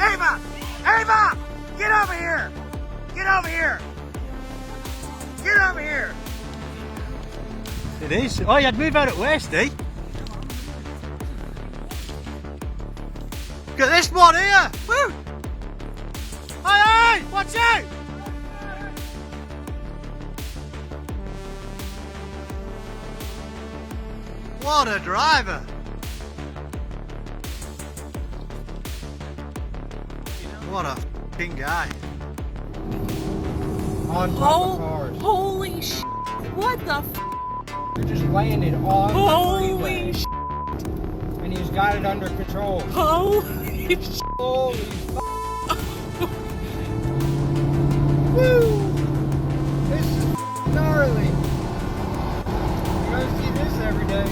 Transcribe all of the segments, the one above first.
Ava! Ava! Get over here! Get over here! Get over here! It is. Oh, you had to move out at west, eh? Look at this one here! Woo! Hey, hey! Watch out! What a driver! What a f***ing guy. On top of cars. Holy sh! What the f? They just landed on the Holy freeway. sh! And he's got it under control. Holy sh! Holy f***. Woo! This is gnarly. You guys see this every day.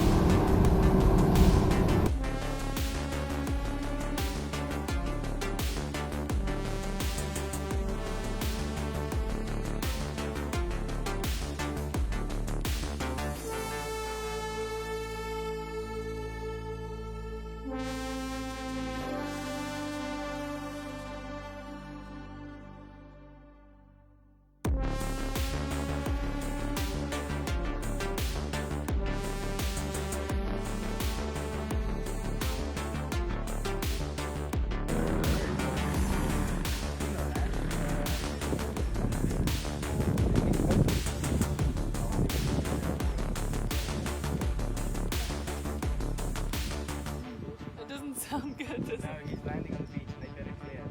It doesn't sound good, does it? No, he's landing on the beach and they better clear.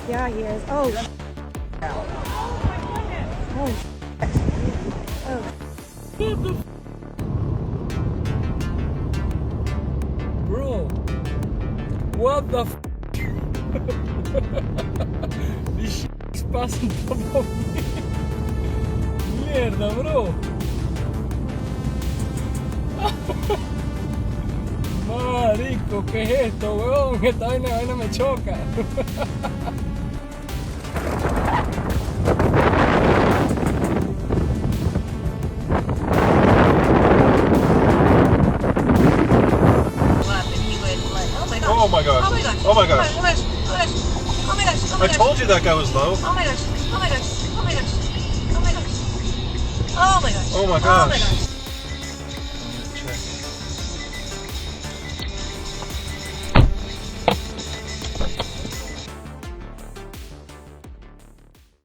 Yeah, he is. Oh, sh- oh, sh- oh. Bro, what the f? This shit is passing top of me. Mierda, bro. Marico, ¿qué es esto, weón? Esta vaina me choca. Oh my gosh. Oh my gosh. Oh my gosh. Oh my gosh. Oh my gosh. Oh my gosh. Oh my I gosh. told you that guy was low. Oh my gosh. Oh my gosh. Oh my gosh. Oh my gosh. Oh my gosh. Oh my Oh my gosh. gosh.